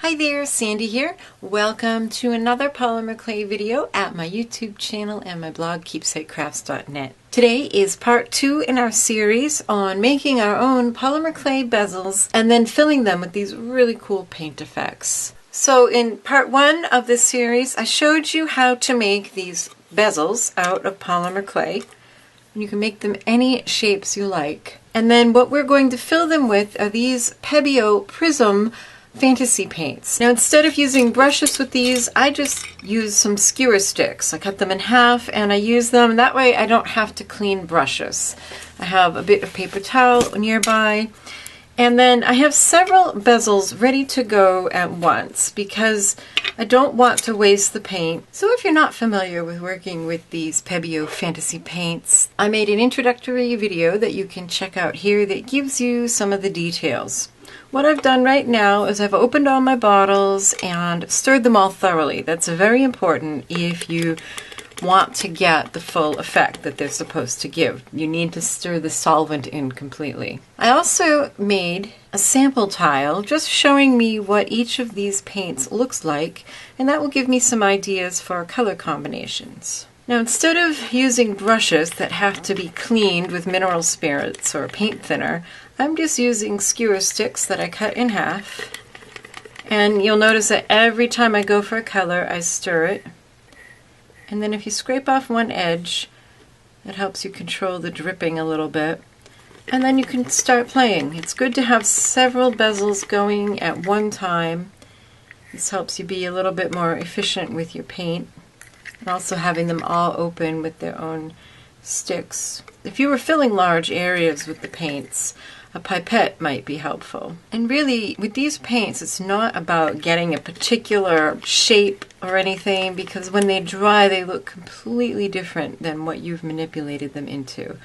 Hi there, Sandy here. Welcome to another polymer clay video at my YouTube channel and my blog keepsakecrafts.net. Today is part 2 in our series on making our own polymer clay bezels and then filling them with these really cool paint effects. So in part 1 of this series, I showed you how to make these bezels out of polymer clay. You can make them any shapes you like. And then what we're going to fill them with are these Pebeo Prism fantasy paints. Now instead of using brushes with these, I just use some skewer sticks. I cut them in half and I use them. That way I don't have to clean brushes. I have a bit of paper towel nearby. And then I have several bezels ready to go at once because I don't want to waste the paint. So if you're not familiar with working with these Pebeo fantasy paints, I made an introductory video that you can check out here that gives you some of the details. What I've done right now is I've opened all my bottles and stirred them all thoroughly. That's very important if you want to get the full effect that they're supposed to give. You need to stir the solvent in completely. I also made a sample tile just showing me what each of these paints looks like, and that will give me some ideas for color combinations. Now instead of using brushes that have to be cleaned with mineral spirits or paint thinner, I'm just using skewer sticks that I cut in half. And you'll notice that every time I go for a color, I stir it. And then if you scrape off one edge, it helps you control the dripping a little bit. And then you can start playing. It's good to have several bezels going at one time. This helps you be a little bit more efficient with your paint. And also having them all open with their own sticks. If you were filling large areas with the paints, a pipette might be helpful. And really, with these paints, it's not about getting a particular shape or anything, because when they dry, they look completely different than what you've manipulated them into.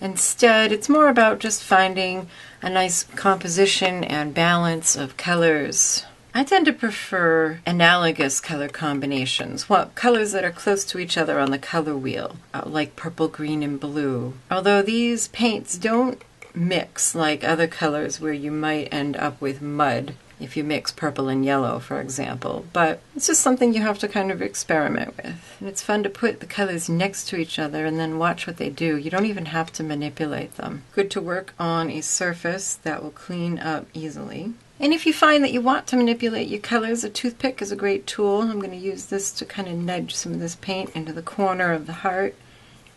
Instead, it's more about just finding a nice composition and balance of colors. I tend to prefer analogous color combinations, colors that are close to each other on the color wheel, like purple, green, and blue. Although these paints don't mix like other colors where you might end up with mud if you mix purple and yellow, for example. But it's just something you have to kind of experiment with. And it's fun to put the colors next to each other and then watch what they do. You don't even have to manipulate them. Good to work on a surface that will clean up easily. And if you find that you want to manipulate your colors, a toothpick is a great tool. I'm going to use this to kind of nudge some of this paint into the corner of the heart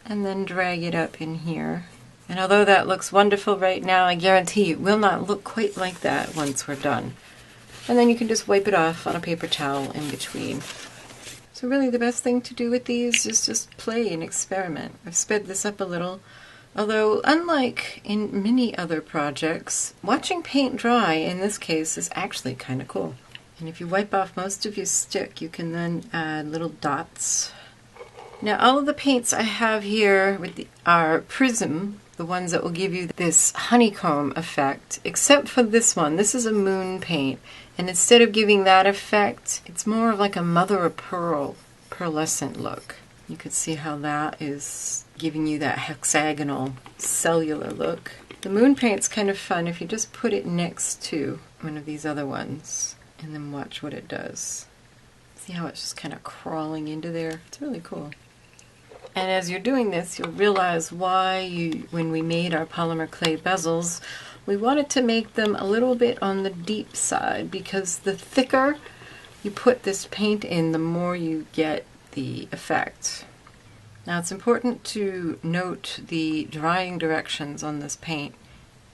and then drag it up in here. And although that looks wonderful right now, I guarantee it will not look quite like that once we're done. And then you can just wipe it off on a paper towel in between. So really the best thing to do with these is just play and experiment. I've sped this up a little. Although, unlike in many other projects, watching paint dry in this case is actually kind of cool. And if you wipe off most of your stick, you can then add little dots. Now all of the paints I have here are Prism, the ones that will give you this honeycomb effect, except for this one. This is a moon paint, and instead of giving that effect, it's more of like a mother of pearl, pearlescent look. You could see how that is giving you that hexagonal cellular look. The moon paint's kind of fun if you just put it next to one of these other ones and then watch what it does. See how it's just kind of crawling into there? It's really cool. And as you're doing this, you'll realize why when we made our polymer clay bezels, we wanted to make them a little bit on the deep side, because the thicker you put this paint in, the more you get the effect. Now it's important to note the drying directions on this paint.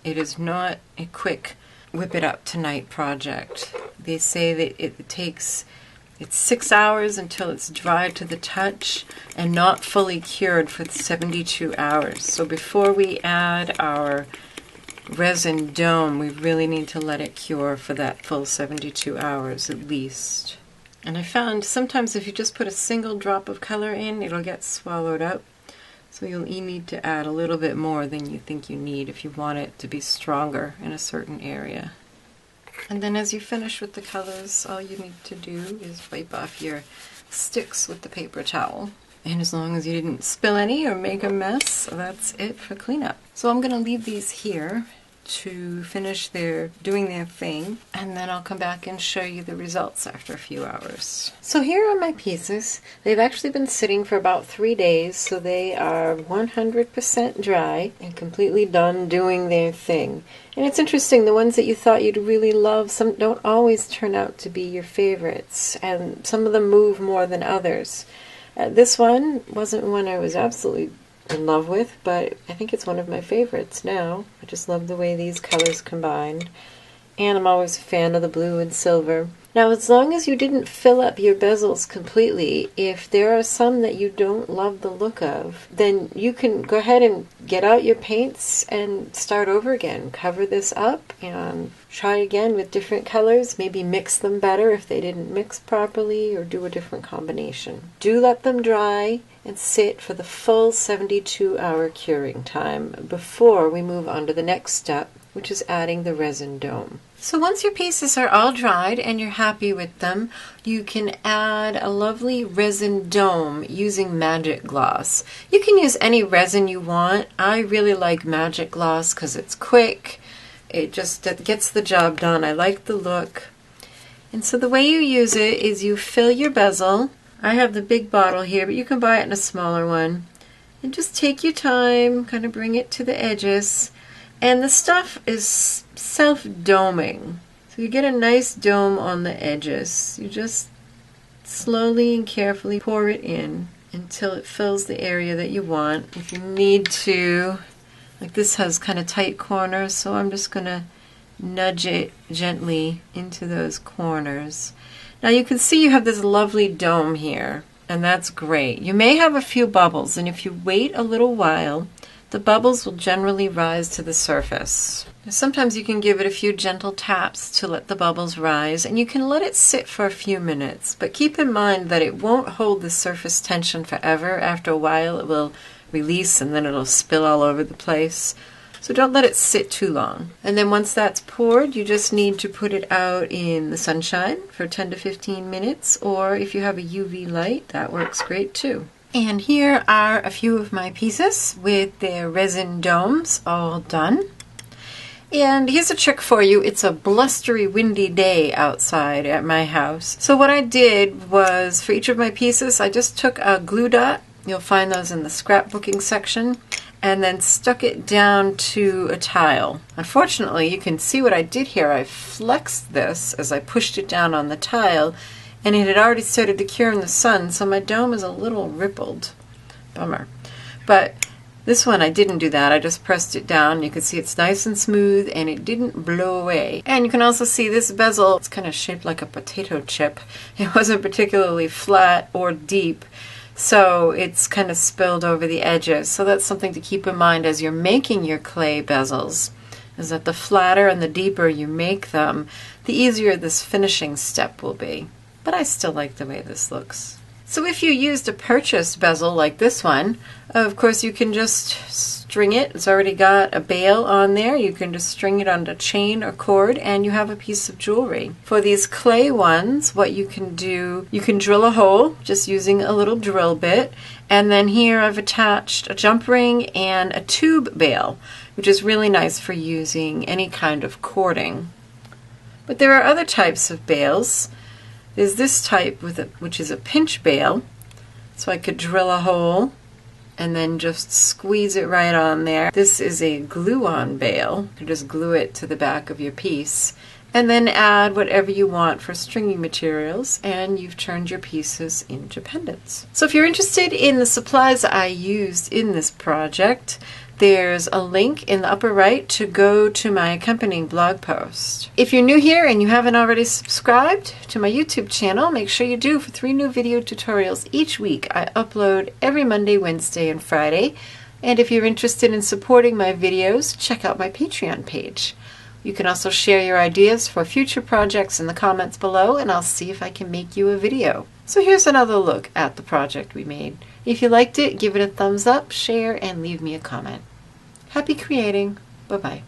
It is not a quick whip it up tonight project. They say that it's 6 hours until it's dry to the touch and not fully cured for 72 hours. So before we add our Resin Dome, we really need to let it cure for that full 72 hours at least. And I found sometimes if you just put a single drop of color in, it'll get swallowed up. So you'll need to add a little bit more than you think you need if you want it to be stronger in a certain area. And then as you finish with the colors, all you need to do is wipe off your sticks with the paper towel. And as long as you didn't spill any or make a mess, that's it for cleanup. So I'm going to leave these here to finish doing their thing, and then I'll come back and show you the results after a few hours. So here are my pieces. They've actually been sitting for about 3 days, so they are 100% dry and completely done doing their thing. And it's interesting, the ones that you thought you'd really love, some don't always turn out to be your favorites, and some of them move more than others. This one wasn't one I was absolutely in love with, but I think it's one of my favorites now. I just love the way these colors combined. And I'm always a fan of the blue and silver. Now, as long as you didn't fill up your bezels completely, if there are some that you don't love the look of, then you can go ahead and get out your paints and start over again. Cover this up and try again with different colors. Maybe mix them better if they didn't mix properly, or do a different combination. Do let them dry and sit for the full 72-hour curing time before we move on to the next step, which is adding the resin dome. So once your pieces are all dried and you're happy with them, you can add a lovely resin dome using magic gloss. You can use any resin you want. I really like magic gloss because it's quick. It gets the job done. I like the look. And so the way you use it is you fill your bezel. I have the big bottle here, but you can buy it in a smaller one. And just take your time, kind of bring it to the edges. And the stuff is self-doming. So you get a nice dome on the edges. You just slowly and carefully pour it in until it fills the area that you want. If you need to, like this has kind of tight corners, so I'm just going to nudge it gently into those corners. Now you can see you have this lovely dome here, and that's great. You may have a few bubbles, and if you wait a little while, the bubbles will generally rise to the surface. Sometimes you can give it a few gentle taps to let the bubbles rise, and you can let it sit for a few minutes. But keep in mind that it won't hold the surface tension forever. After a while it will release and then it'll spill all over the place. So don't let it sit too long. And then once that's poured, you just need to put it out in the sunshine for 10 to 15 minutes, or if you have a UV light, that works great too. And here are a few of my pieces with their resin domes all done. And here's a trick for you. It's a blustery, windy day outside at my house. So what I did was, for each of my pieces, I just took a glue dot, you'll find those in the scrapbooking section, and then stuck it down to a tile. Unfortunately, you can see what I did here. I flexed this as I pushed it down on the tile, and it had already started to cure in the sun, so my dome is a little rippled. Bummer. But this one I didn't do that. I just pressed it down. You can see it's nice and smooth, and it didn't blow away. And you can also see this bezel, it's kind of shaped like a potato chip. It wasn't particularly flat or deep, so it's kind of spilled over the edges. So that's something to keep in mind as you're making your clay bezels, is that the flatter and the deeper you make them, the easier this finishing step will be. But I still like the way this looks. So if you used a purchased bezel like this one, of course you can just string it. It's already got a bail on there. You can just string it on a chain or cord and you have a piece of jewelry. For these clay ones, what you can do, you can drill a hole just using a little drill bit. And then here I've attached a jump ring and a tube bail, which is really nice for using any kind of cording. But there are other types of bails. There's this type which is a pinch bail, so I could drill a hole and then just squeeze it right on there. This is a glue-on bail. You just glue it to the back of your piece and then add whatever you want for stringing materials, and you've turned your pieces into pendants. So if you're interested in the supplies I used in this project, there's a link in the upper right to go to my accompanying blog post. If you're new here and you haven't already subscribed to my YouTube channel, make sure you do for 3 new video tutorials each week. I upload every Monday, Wednesday, and Friday. And if you're interested in supporting my videos, check out my Patreon page. You can also share your ideas for future projects in the comments below, and I'll see if I can make you a video. So here's another look at the project we made. If you liked it, give it a thumbs up, share, and leave me a comment. Happy creating. Bye-bye.